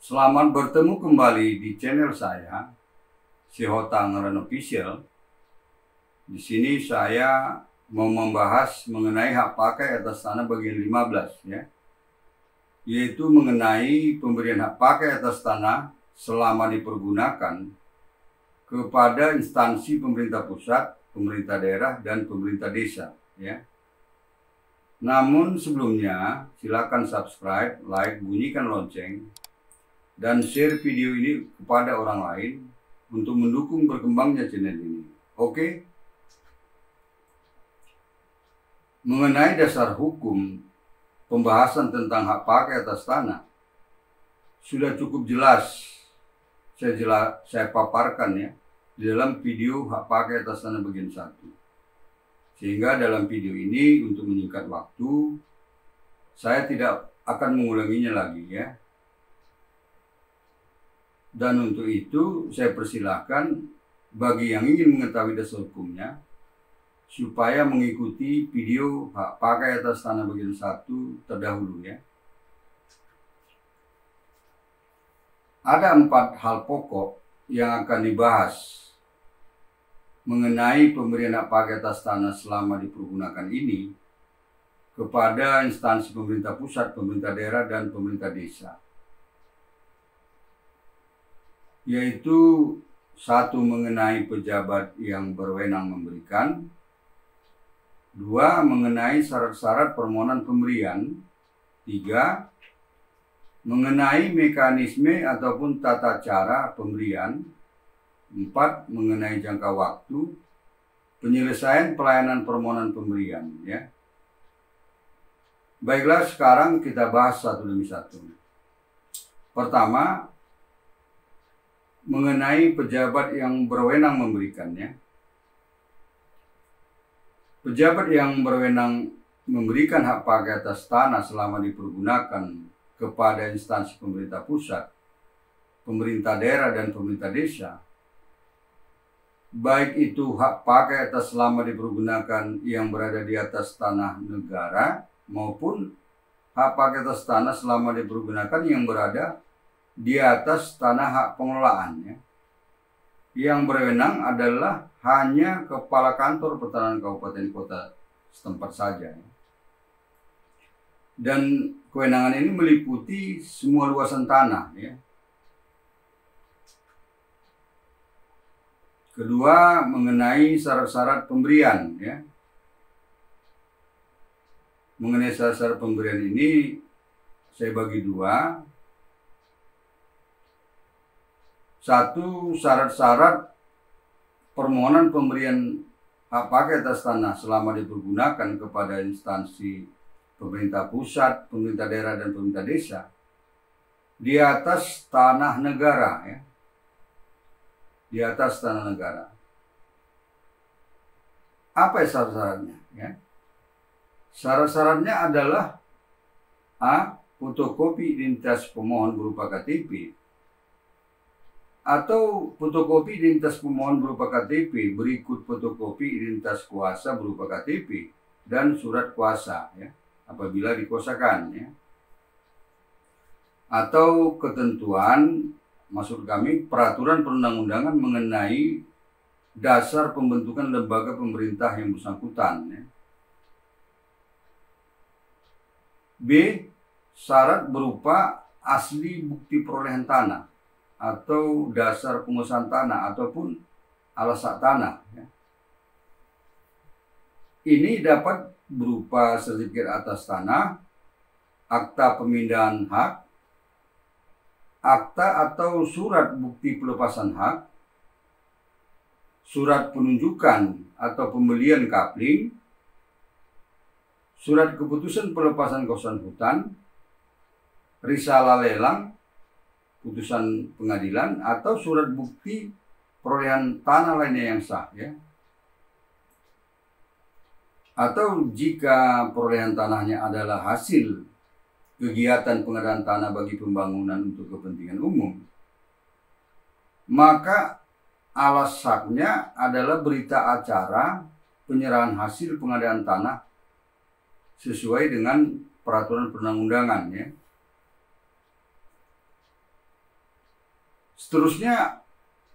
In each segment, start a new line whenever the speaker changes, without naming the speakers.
Selamat bertemu kembali di channel saya, Sihotang Ran Official. Di sini saya mau membahas mengenai hak pakai atas tanah bagian 15 ya. Yaitu mengenai pemberian hak pakai atas tanah selama dipergunakan kepada instansi pemerintah pusat, pemerintah daerah, dan pemerintah desa ya. Namun sebelumnya silakan subscribe, like, bunyikan lonceng, dan share video ini kepada orang lain untuk mendukung berkembangnya channel ini. Oke? Mengenai dasar hukum pembahasan tentang hak pakai atas tanah sudah cukup jelas saya paparkan ya di dalam video hak pakai atas tanah bagian 1. Sehingga dalam video ini untuk menyingkat waktu saya tidak akan mengulanginya lagi ya. Dan untuk itu saya persilahkan bagi yang ingin mengetahui dasar hukumnya supaya mengikuti video hak pakai atas tanah bagian 1 terdahulu ya. Ada 4 hal pokok yang akan dibahas mengenai pemberian hak pakai atas tanah selama dipergunakan ini kepada instansi pemerintah pusat, pemerintah daerah, dan pemerintah desa. Yaitu 1 mengenai pejabat yang berwenang memberikan, 2 mengenai syarat-syarat permohonan pemberian, 3 mengenai mekanisme ataupun tata cara pemberian, 4 mengenai jangka waktu penyelesaian pelayanan permohonan pemberian ya. Baiklah, sekarang kita bahas satu demi satu. Pertama, mengenai pejabat yang berwenang memberikannya. Pejabat yang berwenang memberikan hak pakai atas tanah selama dipergunakan kepada instansi pemerintah pusat, pemerintah daerah, dan pemerintah desa, baik itu hak pakai atas selama dipergunakan yang berada di atas tanah negara maupun hak pakai atas tanah selama dipergunakan yang berada di atas tanah hak pengelolaannya. Yang berwenang adalah hanya kepala kantor pertanahan kabupaten kota setempat saja. Dan kewenangan ini meliputi semua luasan tanah ya. Kedua, mengenai syarat-syarat pemberian ya. Mengenai syarat-syarat pemberian ini saya bagi 2. 1, syarat-syarat permohonan pemberian hak pakai atas tanah selama dipergunakan kepada instansi pemerintah pusat, pemerintah daerah, dan pemerintah desa di atas tanah negara ya. Di atas tanah negara. Apa syarat-syaratnya ya? Syarat-syaratnya adalah A. Fotokopi identitas pemohon berupa KTP atau fotokopi identitas pemohon berupa KTP berikut fotokopi identitas kuasa berupa KTP dan surat kuasa ya, apabila dikuasakan ya. Atau ketentuan, maksud kami peraturan perundang-undangan mengenai dasar pembentukan lembaga pemerintah yang bersangkutan ya. B. Syarat berupa asli bukti perolehan tanah atau dasar penguasaan tanah ataupun alas hak tanah ya. Ini dapat berupa sertifikat atas tanah, akta pemindahan hak, akta atau surat bukti pelepasan hak, surat penunjukan atau pembelian kapling, surat keputusan pelepasan kawasan hutan, risalah lelang, putusan pengadilan, atau surat bukti perolehan tanah lainnya yang sah ya. Atau jika perolehan tanahnya adalah hasil kegiatan pengadaan tanah bagi pembangunan untuk kepentingan umum, maka alas saknya adalah berita acara penyerahan hasil pengadaan tanah sesuai dengan peraturan perundang-undangan ya. Seterusnya,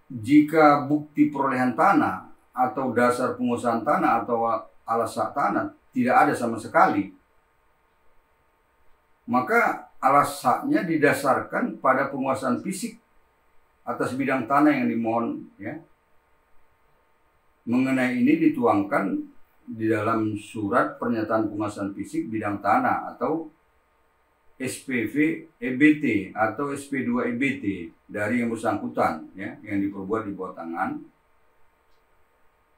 jika bukti perolehan tanah atau dasar penguasaan tanah atau alas hak tanah tidak ada sama sekali, maka alas haknya didasarkan pada penguasaan fisik atas bidang tanah yang dimohon, ya. Mengenai ini dituangkan di dalam surat pernyataan penguasaan fisik bidang tanah atau SPV EBT atau SP2 EBT dari yang bersangkutan, ya, yang diperbuat di bawah tangan,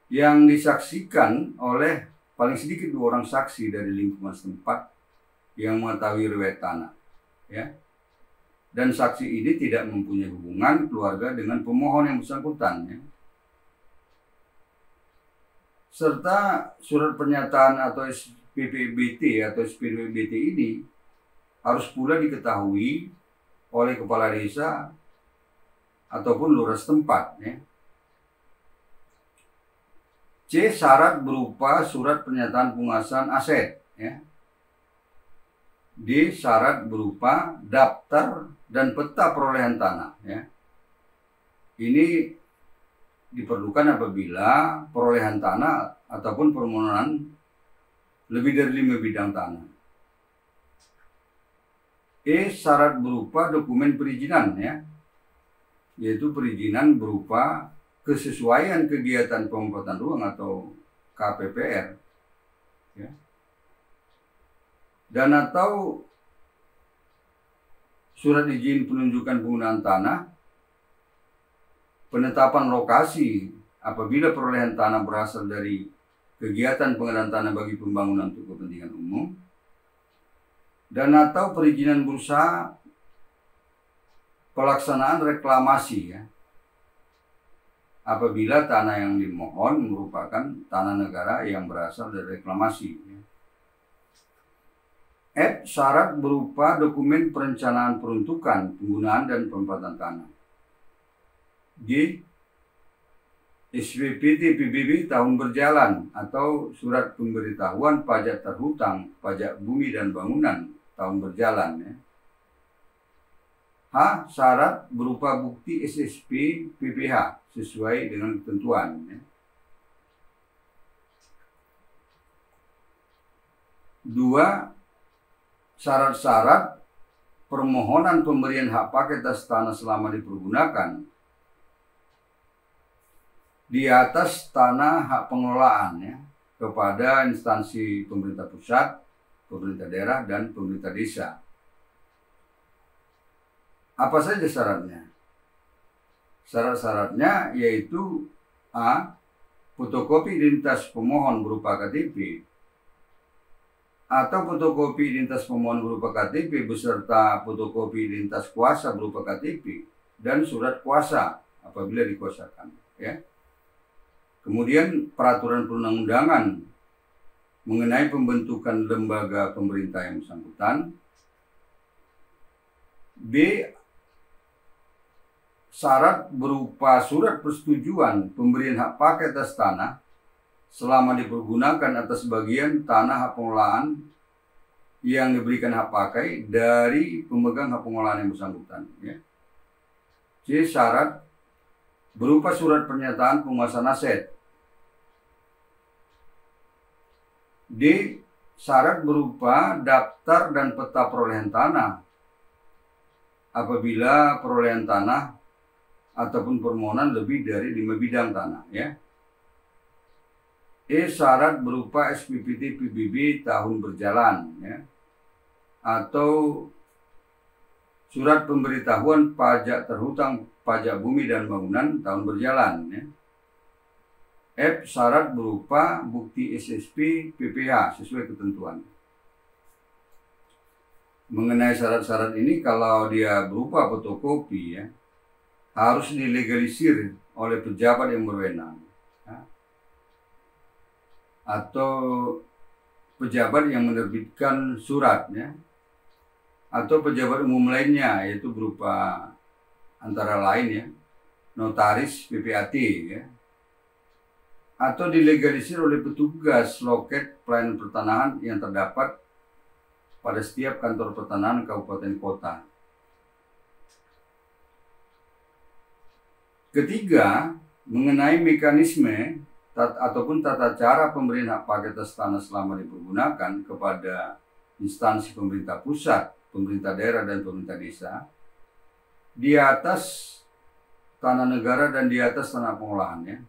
yang disaksikan oleh paling sedikit 2 orang saksi dari lingkungan setempat yang mengetahui riwayat tanah, ya. Dan saksi ini tidak mempunyai hubungan keluarga dengan pemohon yang bersangkutan, ya. Serta surat pernyataan atau SPPBT atau SP2BT ini harus pula diketahui oleh kepala desa ataupun lurah setempat, ya. C. Syarat berupa surat pernyataan penguasaan aset, ya. D. Syarat berupa daftar dan peta perolehan tanah, ya. Ini diperlukan apabila perolehan tanah ataupun permohonan lebih dari 5 bidang tanah. E. Syarat berupa dokumen perizinan, ya, yaitu perizinan berupa kesesuaian kegiatan pembuatan ruang atau KPPR, ya, dan atau surat izin penunjukan penggunaan tanah, penetapan lokasi apabila perolehan tanah berasal dari kegiatan pengadaan tanah bagi pembangunan untuk kepentingan umum, dan atau perizinan berusaha pelaksanaan reklamasi, ya, apabila tanah yang dimohon merupakan tanah negara yang berasal dari reklamasi, ya. F. Syarat berupa dokumen perencanaan peruntukan, penggunaan dan pemanfaatan tanah. G. SPPT PBB tahun berjalan atau surat pemberitahuan pajak terhutang, pajak bumi dan bangunan tahun berjalan, ya. H. Syarat berupa bukti SSP PPH sesuai dengan ketentuan, ya. 2. Syarat-syarat permohonan pemberian hak pakai atas tanah selama dipergunakan di atas tanah hak pengelolaan, ya, kepada instansi pemerintah pusat, pemerintah daerah, dan pemerintah desa. Apa saja syaratnya? Syarat-syaratnya yaitu A. Fotokopi identitas pemohon berupa KTP atau fotokopi identitas pemohon berupa KTP beserta fotokopi identitas kuasa berupa KTP dan surat kuasa apabila dikuasakan, ya. Kemudian peraturan perundang-undangan mengenai pembentukan lembaga pemerintah yang bersangkutan. B. Syarat berupa surat persetujuan pemberian hak pakai atas tanah selama dipergunakan atas bagian tanah hak pengelolaan yang diberikan hak pakai dari pemegang hak pengelolaan yang bersangkutan, ya. C. Syarat berupa surat pernyataan penguasaan aset. D. Syarat berupa daftar dan peta perolehan tanah apabila perolehan tanah ataupun permohonan lebih dari 5 bidang tanah, ya. E. Syarat berupa SPPT PBB tahun berjalan, ya, atau surat pemberitahuan pajak terhutang, pajak bumi dan bangunan tahun berjalan, ya. F. Syarat berupa bukti SSP PPH sesuai ketentuan. Mengenai syarat-syarat ini, kalau dia berupa fotokopi, ya, harus dilegalisir oleh pejabat yang berwenang, ya, atau pejabat yang menerbitkan surat, ya, atau pejabat umum lainnya, yaitu berupa antara lain, ya, notaris PPAT, ya, atau dilegalisir oleh petugas loket pelayanan pertanahan yang terdapat pada setiap kantor pertanahan kabupaten kota. Ketiga, mengenai mekanisme ataupun tata cara pemberian hak pakai atas tanah selama dipergunakan kepada instansi pemerintah pusat, pemerintah daerah, dan pemerintah desa di atas tanah negara dan di atas tanah pengolahannya.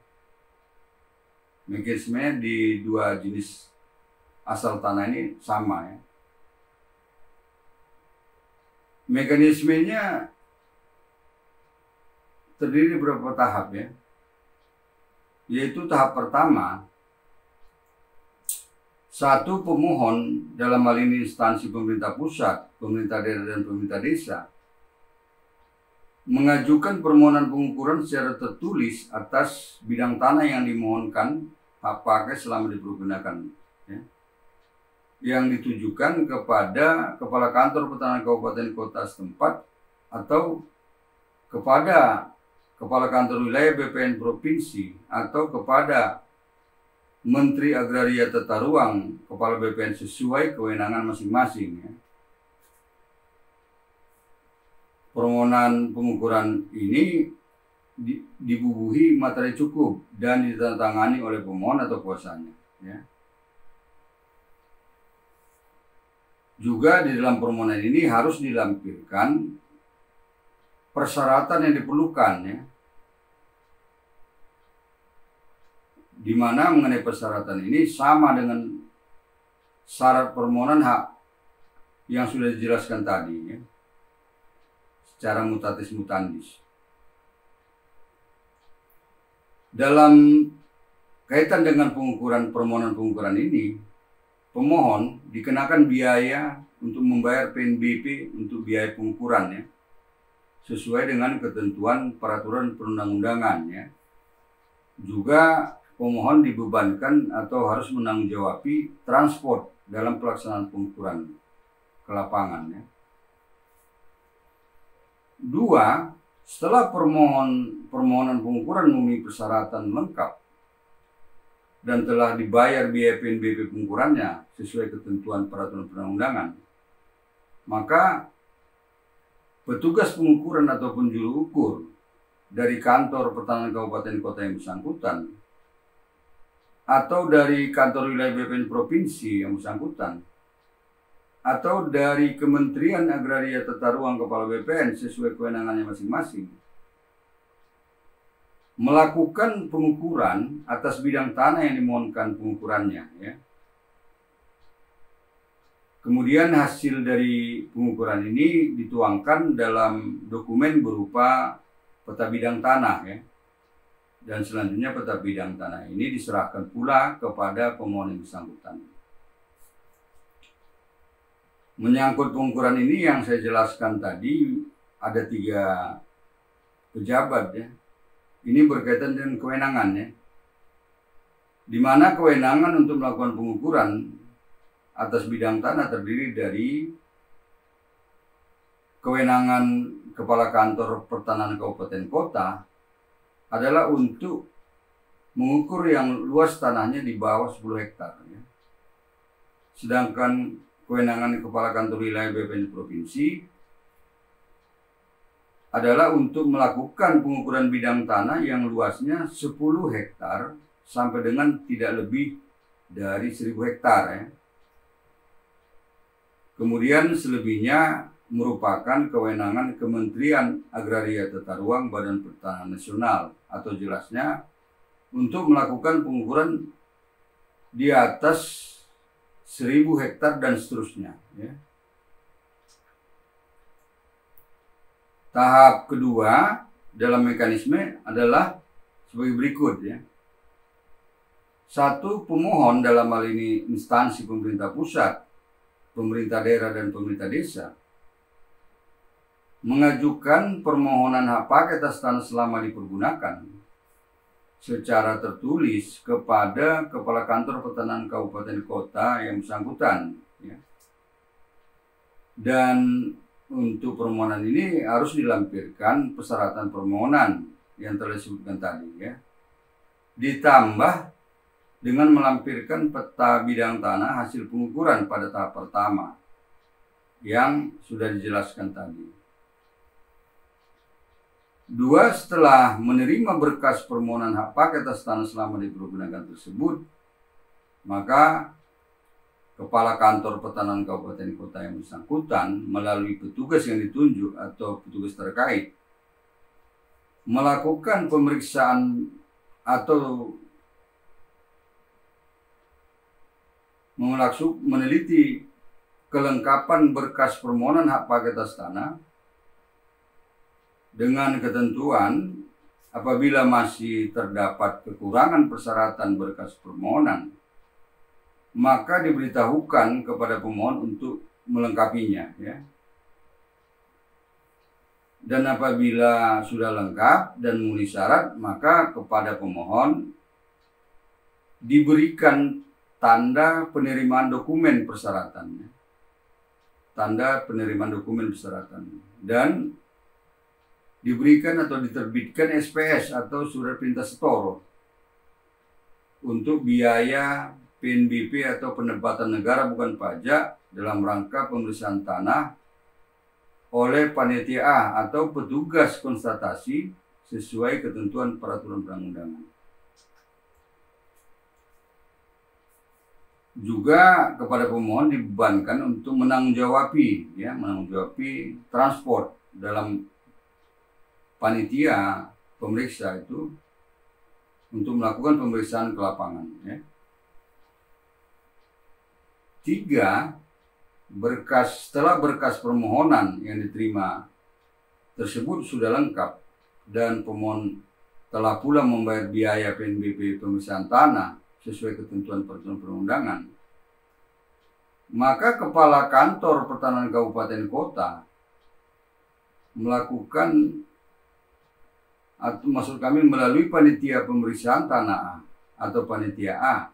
Mekanisme di dua jenis asal tanah ini sama ya. Mekanismenya terdiri beberapa tahap ya. Yaitu tahap pertama, satu pemohon dalam hal ini instansi pemerintah pusat, pemerintah daerah, dan pemerintah desa mengajukan permohonan pengukuran secara tertulis atas bidang tanah yang dimohonkan hak pakai selama dipergunakan ya, yang ditujukan kepada kepala kantor pertanahan kabupaten kota setempat atau kepada kepala kantor wilayah BPN provinsi atau kepada Menteri Agraria Tata Ruang, kepala BPN sesuai kewenangan masing-masing ya. Permohonan pengukuran ini dibubuhi materi cukup dan ditandatangani oleh pemohon atau kuasanya ya. Juga di dalam permohonan ini harus dilampirkan persyaratan yang diperlukan ya, di mana mengenai persyaratan ini sama dengan syarat permohonan hak yang sudah dijelaskan tadi ya, secara mutatis mutandis. Dalam kaitan dengan permohonan pengukuran ini, pemohon dikenakan biaya untuk membayar PNBP untuk biaya pengukuran ya, sesuai dengan ketentuan peraturan perundang-undangan ya. Juga pemohon dibebankan atau harus menanggung-jawabi transport dalam pelaksanaan pengukuran ke lapangan ya. Dua, setelah permohonan pengukuran memenuhi persyaratan lengkap dan telah dibayar biaya PNBP pengukurannya sesuai ketentuan peraturan perundang-undangan, maka petugas pengukuran ataupun juru ukur dari kantor pertanahan kabupaten kota yang bersangkutan atau dari kantor wilayah BPN provinsi yang bersangkutan atau dari Kementerian Agraria Tata Ruang kepala BPN sesuai kewenangannya masing-masing melakukan pengukuran atas bidang tanah yang dimohonkan pengukurannya ya. Kemudian hasil dari pengukuran ini dituangkan dalam dokumen berupa peta bidang tanah ya. Dan selanjutnya peta bidang tanah ini diserahkan pula kepada pemohon yang bersangkutan. Menyangkut pengukuran ini yang saya jelaskan tadi ada 3 pejabat ya. Ini berkaitan dengan kewenangan ya. Di mana kewenangan untuk melakukan pengukuran atas bidang tanah terdiri dari kewenangan kepala kantor pertanahan kabupaten kota adalah untuk mengukur yang luas tanahnya di bawah 10 hektar ya. Sedangkan kewenangan kepala kantor wilayah BPN provinsi adalah untuk melakukan pengukuran bidang tanah yang luasnya 10 hektar sampai dengan tidak lebih dari 1000 hektar ya. Kemudian selebihnya merupakan kewenangan Kementerian Agraria Tata Ruang Badan Pertanahan Nasional atau jelasnya untuk melakukan pengukuran di atas 1000 hektar dan seterusnya ya. Tahap kedua dalam mekanisme adalah sebagai berikut ya. 1, pemohon dalam hal ini instansi pemerintah pusat, pemerintah daerah, dan pemerintah desa mengajukan permohonan hak pakai atas tanah selama dipergunakan secara tertulis kepada kepala kantor pertanahan kabupaten kota yang bersangkutan ya. Dan untuk permohonan ini harus dilampirkan persyaratan permohonan yang telah disebutkan tadi ya. Ditambah dengan melampirkan peta bidang tanah hasil pengukuran pada tahap pertama yang sudah dijelaskan tadi. Dua, setelah menerima berkas permohonan hak pakai atas tanah selama dipergunakan tersebut, maka Kepala Kantor Pertanahan Kabupaten Kota yang bersangkutan melalui petugas yang ditunjuk atau petugas terkait melakukan pemeriksaan atau meneliti kelengkapan berkas permohonan hak pakai atas tanah dengan ketentuan apabila masih terdapat kekurangan persyaratan berkas permohonan, maka diberitahukan kepada pemohon untuk melengkapinya, ya. Dan apabila sudah lengkap dan memenuhi syarat, maka kepada pemohon diberikan tanda penerimaan dokumen persyaratannya, tanda penerimaan dokumen persyaratan, dan diberikan atau diterbitkan SPS atau surat perintah setor untuk biaya PNBP atau pendapatan negara bukan pajak dalam rangka pemeriksaan tanah oleh panitia A atau petugas konstatasi sesuai ketentuan peraturan perundang-undangan. Juga kepada pemohon dibebankan untuk menanggung-jawabi transport dalam panitia pemeriksa itu untuk melakukan pemeriksaan ke lapangan, ya. 3, setelah berkas permohonan yang diterima tersebut sudah lengkap dan pemohon telah pula membayar biaya PNBP pemeriksaan tanah sesuai ketentuan peraturan perundangan, maka Kepala Kantor Pertanahan Kabupaten Kota melakukan atau maksud kami melalui panitia pemeriksaan tanah atau panitia A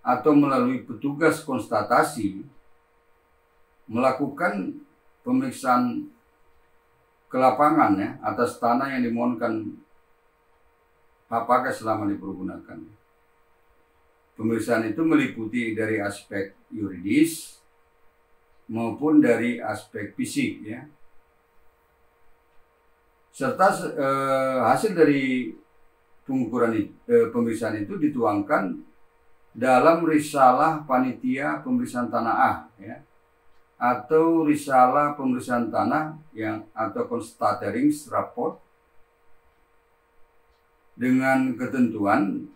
atau melalui petugas konstatasi melakukan pemeriksaan ke lapangan, ya, atas tanah yang dimohonkan hak pakai selama dipergunakan. Pemeriksaan itu meliputi dari aspek yuridis maupun dari aspek fisik, ya. Serta hasil dari pengukuran pemeriksaan itu dituangkan dalam risalah panitia pemeriksaan tanah A, ya, atau risalah pemeriksaan tanah atau constatering report dengan ketentuan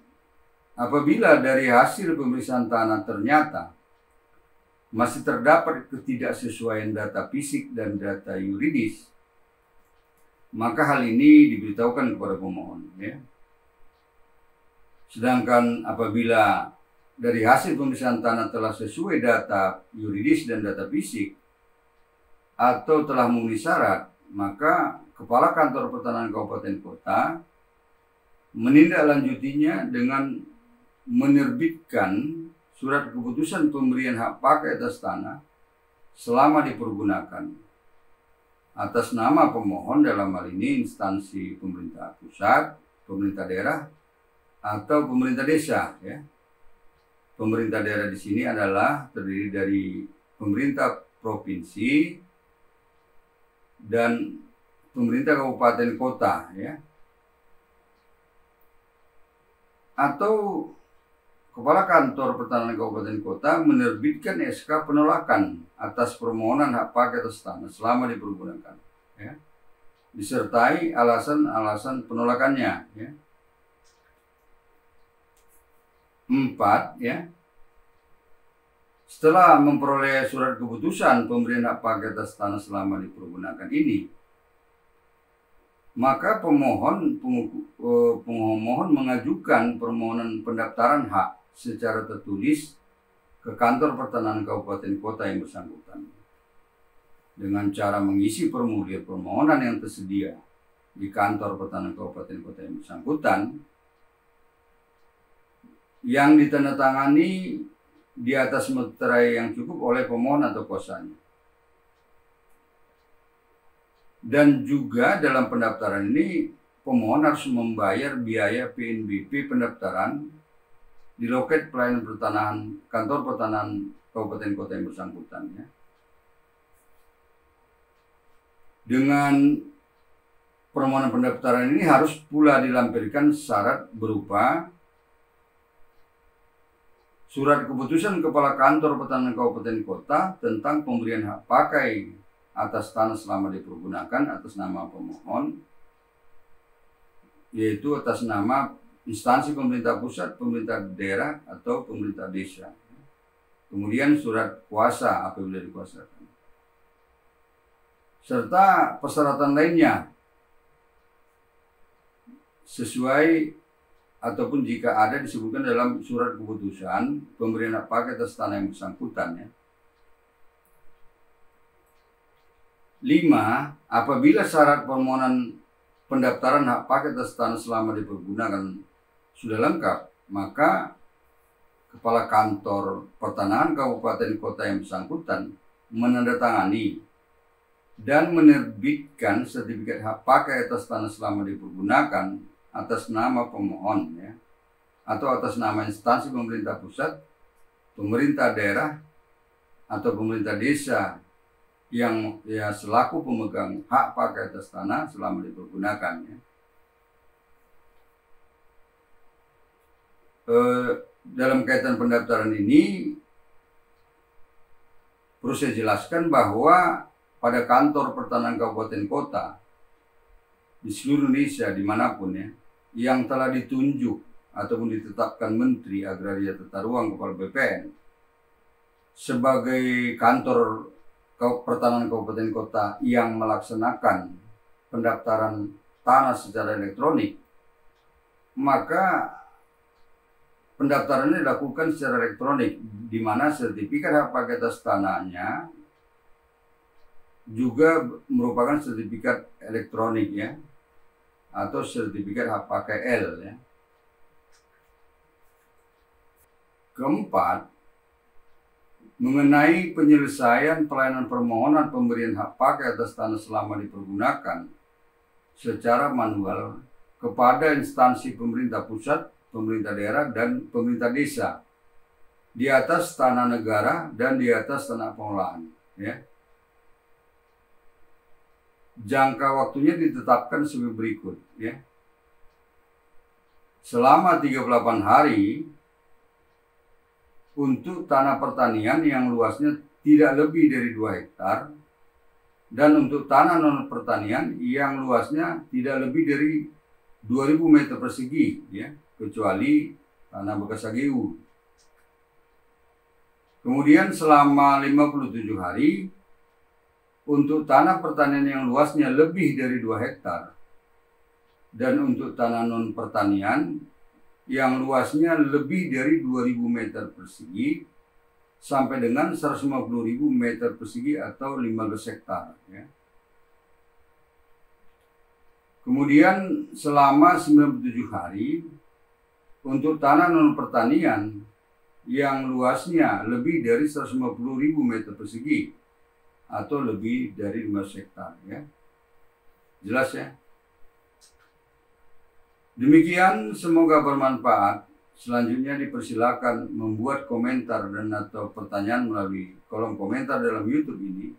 apabila dari hasil pemeriksaan tanah ternyata masih terdapat ketidaksesuaian data fisik dan data yuridis, maka hal ini diberitahukan kepada pemohon, ya. Sedangkan apabila dari hasil pemeriksaan tanah telah sesuai data yuridis dan data fisik atau telah memenuhi syarat, maka Kepala Kantor Pertanahan Kabupaten Kota menindaklanjutinya dengan menerbitkan surat keputusan pemberian hak pakai atas tanah selama dipergunakan atas nama pemohon, dalam hal ini instansi pemerintah pusat, pemerintah daerah, atau pemerintah desa, ya. Pemerintah daerah di sini adalah terdiri dari pemerintah provinsi dan pemerintah kabupaten kota, ya. Atau Kepala Kantor Pertanahan Kabupaten Kota menerbitkan SK penolakan atas permohonan hak pakai atas tanah selama dipergunakan, ya, disertai alasan-alasan penolakannya, ya. 4, ya, setelah memperoleh surat keputusan pemberian hak pakai atas tanah selama dipergunakan ini, maka pemohon mengajukan permohonan pendaftaran hak secara tertulis ke Kantor Pertanahan Kabupaten Kota yang bersangkutan dengan cara mengisi formulir permohonan yang tersedia di Kantor Pertanahan Kabupaten Kota yang bersangkutan, yang ditandatangani di atas meterai yang cukup oleh pemohon atau kuasanya. Dan juga dalam pendaftaran ini pemohon harus membayar biaya PNBP pendaftaran di loket pelayanan pertanahan Kantor Pertanahan Kabupaten Kota yang bersangkutan, ya. Dengan permohonan pendaftaran ini harus pula dilampirkan syarat berupa surat keputusan Kepala Kantor Pertanahan Kabupaten Kota tentang pemberian hak pakai atas tanah selama dipergunakan atas nama pemohon, yaitu atas nama instansi pemerintah pusat, pemerintah daerah, atau pemerintah desa. Kemudian surat kuasa apabila dikuasakan. Serta persyaratan lainnya sesuai ataupun jika ada disebutkan dalam surat keputusan pemberian hak pakai atas tanah yang bersangkutan. 5. Apabila syarat permohonan pendaftaran hak pakai atas tanah selama dipergunakan sudah lengkap, maka Kepala Kantor Pertanahan Kabupaten Kota yang bersangkutan menandatangani dan menerbitkan sertifikat hak pakai atas tanah selama dipergunakan atas nama pemohon, atau atas nama instansi pemerintah pusat, pemerintah daerah, atau pemerintah desa yang selaku pemegang hak pakai atas tanah selama dipergunakan. Dalam kaitan pendaftaran ini perlu saya jelaskan bahwa pada kantor pertanahan kabupaten kota di seluruh Indonesia dimanapun yang telah ditunjuk ataupun ditetapkan Menteri Agraria Tata Ruang Kepala BPN sebagai kantor pertanahan kabupaten kota yang melaksanakan pendaftaran tanah secara elektronik, maka pendaftarannya dilakukan secara elektronik, di mana sertifikat hak pakai atas tanahnya juga merupakan sertifikat elektronik atau sertifikat hak pakai L. Keempat, mengenai penyelesaian pelayanan permohonan pemberian hak pakai atas tanah selama dipergunakan secara manual kepada instansi pemerintah pusat, pemerintah daerah, dan pemerintah desa di atas tanah negara dan di atas tanah pengolahan. Jangka waktunya ditetapkan sebagai berikut. Selama 38 hari untuk tanah pertanian yang luasnya tidak lebih dari 2 hektar dan untuk tanah non pertanian yang luasnya tidak lebih dari 2000 meter persegi, kecuali tanah bekas HGU. Kemudian selama 57 hari untuk tanah pertanian yang luasnya lebih dari 2 hektar dan untuk tanah non pertanian yang luasnya lebih dari 2000 meter persegi sampai dengan 150.000 meter persegi atau 15 hektar. Kemudian selama 97 hari untuk tanah non pertanian yang luasnya lebih dari 150.000 meter persegi atau lebih dari 15 hektar. Jelas ya? Demikian, semoga bermanfaat. Selanjutnya dipersilakan membuat komentar dan atau pertanyaan melalui kolom komentar dalam YouTube ini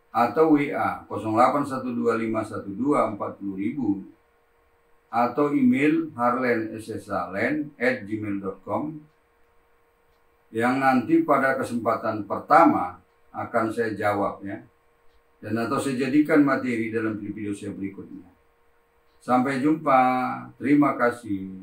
atau WA 081251240000 atau email harlen@gmail.com yang nanti pada kesempatan pertama akan saya jawab dan atau saya jadikan materi dalam video saya berikutnya. Sampai jumpa. Terima kasih.